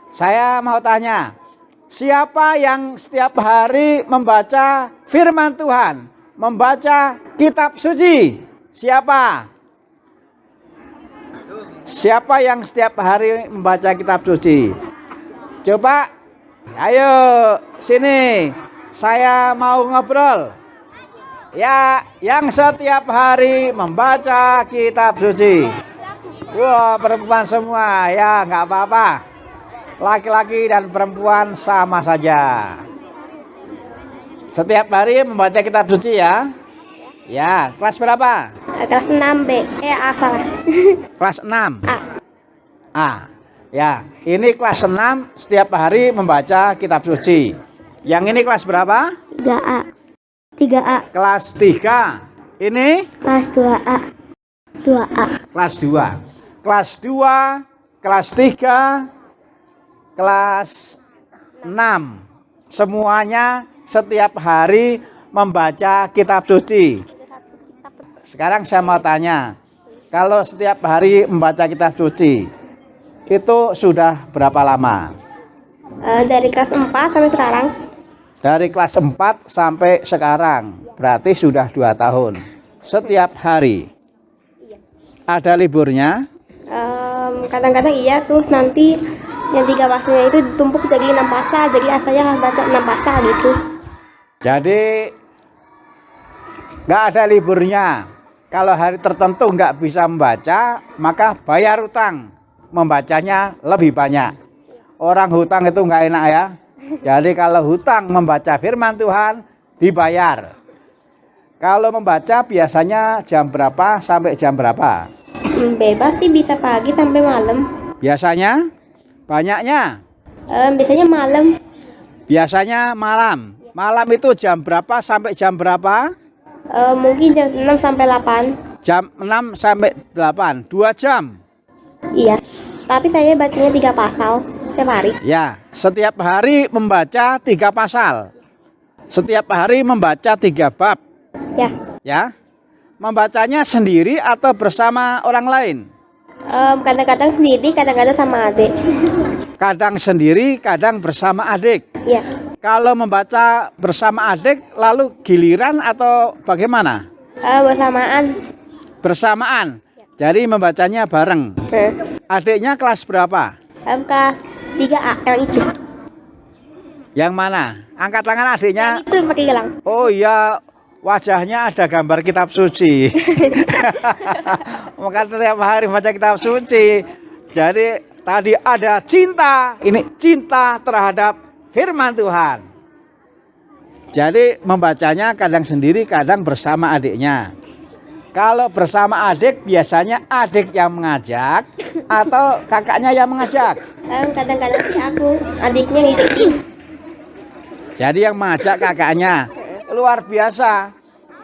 Saya mau tanya, siapa yang setiap hari membaca firman Tuhan, membaca kitab suci? Siapa? Siapa yang setiap hari membaca kitab suci? Coba, ayo sini. Saya mau ngobrol. Ya, yang setiap hari membaca kitab suci. Wah, perempuan semua. Ya, nggak apa-apa. Laki-laki dan perempuan sama saja. Setiap hari membaca kitab suci ya. Ya, kelas berapa? Kelas 6B. A salah. Kelas 6. A. A. Ya, ini kelas 6 setiap hari membaca kitab suci. Yang ini kelas berapa? 3A. 3A. Kelas 3. Ini Kelas 2A. 2A. kelas 2. Kelas 2, kelas 3, kelas 6. Semuanya setiap hari membaca kitab suci. Sekarang saya mau tanya, kalau setiap hari membaca kitab suci, itu sudah berapa lama? Dari kelas 4 sampai sekarang. Dari kelas 4 sampai sekarang, berarti sudah 2 tahun. Setiap hari. Ada liburnya? Kadang-kadang iya tuh, nanti yang 3 pasalnya itu ditumpuk jadi 6 pasal, jadi asalnya harus baca 6 pasal gitu. Jadi nggak ada liburnya. Kalau hari tertentu nggak bisa membaca, maka bayar utang. Membacanya lebih banyak. Orang hutang itu nggak enak ya. Jadi kalau hutang membaca firman Tuhan dibayar. Kalau membaca biasanya jam berapa sampai jam berapa? Bebas sih, bisa pagi sampai malam. Biasanya? Banyaknya? Biasanya malam. Biasanya malam. Malam itu jam berapa sampai jam berapa? Mungkin jam 6 sampai 8. Jam 6 sampai 8. 2 jam. Iya. Tapi saya bacanya 3 pasal setiap hari. Ya, setiap hari membaca 3 pasal. Setiap hari membaca 3 bab. Ya. Ya. Membacanya sendiri atau bersama orang lain? Kadang-kadang sendiri, kadang-kadang sama adik. Kadang sendiri, kadang bersama adik. Iya. Kalau membaca bersama adik, lalu giliran atau bagaimana? Bersamaan. Bersamaan. Jadi membacanya bareng. Adiknya kelas berapa? Kelas 3A yang itu. Yang mana? Angkat tangan adiknya. Yang itu pakai gelang. Oh iya, wajahnya ada gambar kitab suci. Maka setiap hari baca kitab suci. Jadi tadi ada cinta. Ini cinta terhadap firman Tuhan. Jadi membacanya kadang sendiri, kadang bersama adiknya. Kalau bersama adik, biasanya adik yang mengajak atau kakaknya yang mengajak. Kadang-kadang sih aku, adiknya ngikutin. Jadi yang mengajak kakaknya. Luar biasa.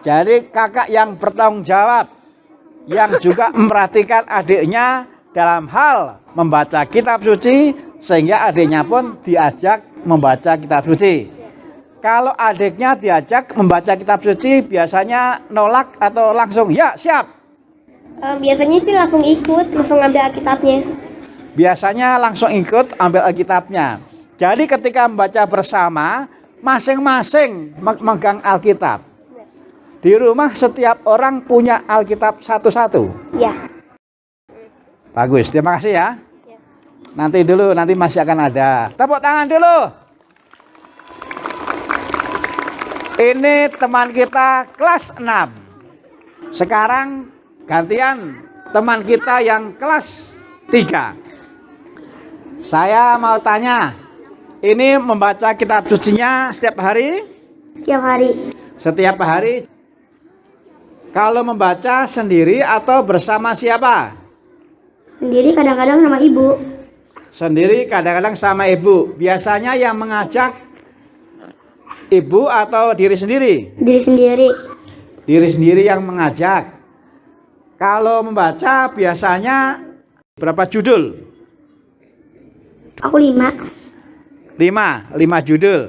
Jadi kakak yang bertanggung jawab, yang juga memperhatikan adiknya dalam hal membaca kitab suci, sehingga adiknya pun diajak membaca kitab suci. Kalau adiknya diajak membaca kitab suci, biasanya nolak atau langsung ya siap? Biasanya sih langsung ikut, langsung ambil Alkitabnya. Biasanya langsung ikut ambil Alkitabnya. Jadi ketika membaca bersama, masing-masing memegang Alkitab. Di rumah setiap orang punya Alkitab satu-satu. Ya. Bagus, terima kasih ya. Nanti dulu, nanti masih akan ada. Tepuk tangan dulu. Ini teman kita kelas 6. Sekarang gantian teman kita yang kelas 3. Saya mau tanya, ini membaca kitab sucinya setiap hari? Setiap hari. Setiap hari. Kalau membaca sendiri atau bersama siapa? Sendiri, kadang-kadang sama ibu. Sendiri, kadang-kadang sama ibu. Biasanya yang mengajak ibu atau diri sendiri? Diri sendiri. Diri sendiri yang mengajak. Kalau membaca biasanya berapa judul? Aku 5. 5 judul.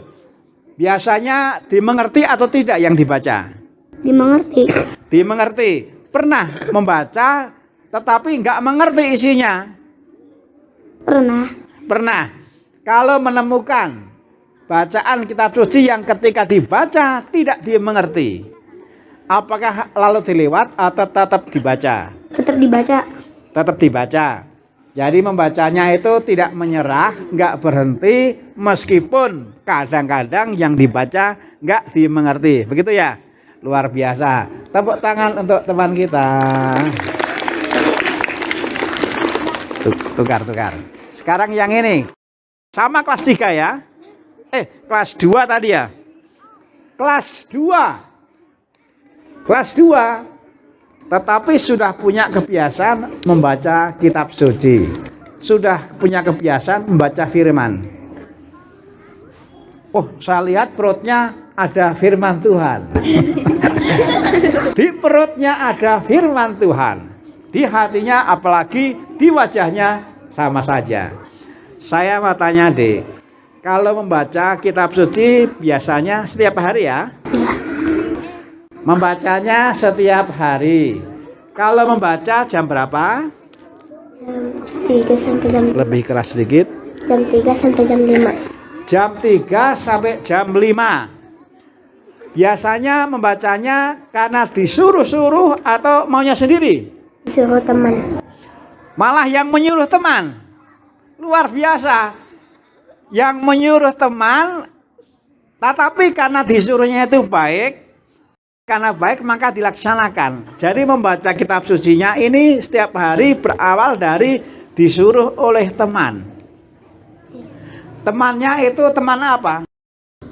Biasanya dimengerti atau tidak yang dibaca? Dimengerti. Dimengerti. Pernah membaca tetapi nggak mengerti isinya? Pernah. Pernah. kalau menemukan bacaan kitab suci yang ketika dibaca tidak dimengerti, apakah lalu dilewat atau tetap dibaca? Tetap dibaca. Tetap dibaca. Jadi membacanya itu tidak menyerah, nggak berhenti, meskipun kadang-kadang yang dibaca nggak dimengerti. Begitu ya? Luar biasa. Tepuk tangan untuk teman kita. Tukar. Sekarang yang ini. Sama kelas 3 ya. Kelas 2 tadi ya. Kelas 2. Kelas 2. Tetapi sudah punya kebiasaan membaca kitab suci. Sudah punya kebiasaan membaca firman. Oh, saya lihat perutnya ada firman Tuhan. Di perutnya ada firman Tuhan. Di hatinya apalagi di wajahnya sama saja. Saya mau tanya, Dek. Kalau membaca kitab suci biasanya setiap hari ya? Membacanya setiap hari. Kalau membaca jam berapa? Jam 3 sampai jam Lebih keras sedikit. Jam 3 sampai jam 5. Jam 3 sampai jam 5. Biasanya membacanya karena disuruh-suruh atau maunya sendiri? Disuruh teman. Malah yang menyuruh teman. Luar biasa. Yang menyuruh teman, tetapi karena disuruhnya itu baik, karena baik maka dilaksanakan. Jadi membaca kitab sucinya ini setiap hari berawal dari disuruh oleh teman. Temannya itu teman apa?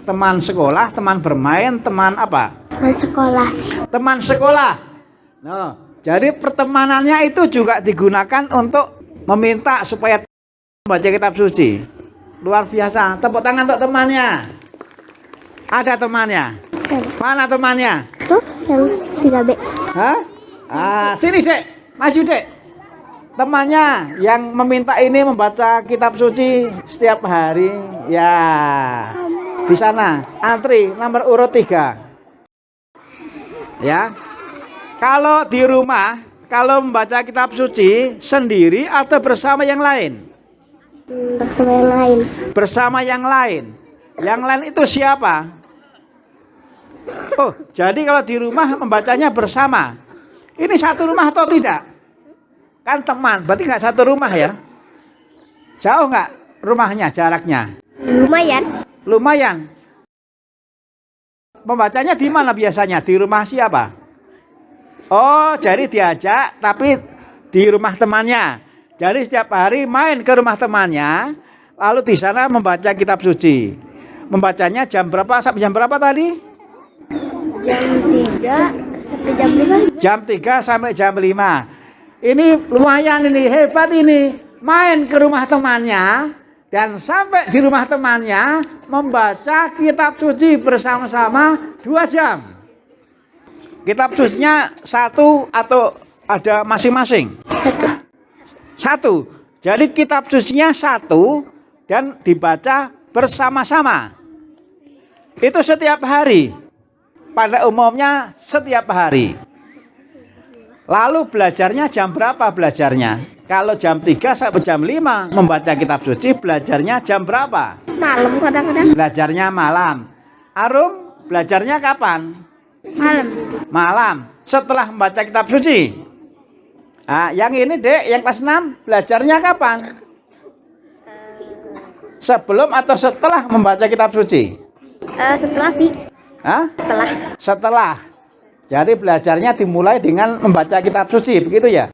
Teman sekolah, teman bermain, teman apa? Teman sekolah. Teman sekolah. Nah, jadi pertemanannya itu juga digunakan untuk meminta supaya membaca kitab suci. Luar biasa. Tepuk tangan untuk temannya. Ada temannya. Mana temannya? Tuh yang 3B. Hah? Sini, Dek. Maju, Dek. Temannya yang meminta ini membaca kitab suci setiap hari. Ya. Di sana, antri nomor urut 3. Ya. Kalau di rumah, kalau membaca kitab suci sendiri atau bersama yang lain? Bersama yang lain. Bersama yang lain. Yang lain itu siapa? Oh, jadi kalau di rumah membacanya bersama. Ini satu rumah atau tidak? Kan teman, berarti nggak satu rumah ya? Jauh nggak rumahnya, jaraknya? Lumayan. Lumayan. Membacanya di mana biasanya? Di rumah siapa? Oh, jadi diajak tapi di rumah temannya. Jadi setiap hari main ke rumah temannya, lalu di sana membaca kitab suci. Membacanya jam berapa sampai jam berapa tadi? Jam 3 sampai jam 5. Jam 3 sampai jam 5. Ini lumayan, ini hebat ini. Main ke rumah temannya dan sampai di rumah temannya membaca kitab suci bersama-sama 2 jam. Kitab sucinya satu atau ada masing-masing? Satu. Jadi kitab sucinya satu dan dibaca bersama-sama. Itu setiap hari. Pada umumnya setiap hari. Lalu belajarnya jam berapa belajarnya? Kalau jam 3 sampai jam 5 membaca kitab suci, belajarnya jam berapa? Malam kadang-kadang. Belajarnya malam. Arum, belajarnya kapan? Malam. Malam. Setelah membaca kitab suci. Yang ini, Dek, yang kelas 6, belajarnya kapan? Sebelum atau setelah membaca kitab suci? Setelah sih. Setelah. Jadi belajarnya dimulai dengan membaca kitab suci, begitu ya?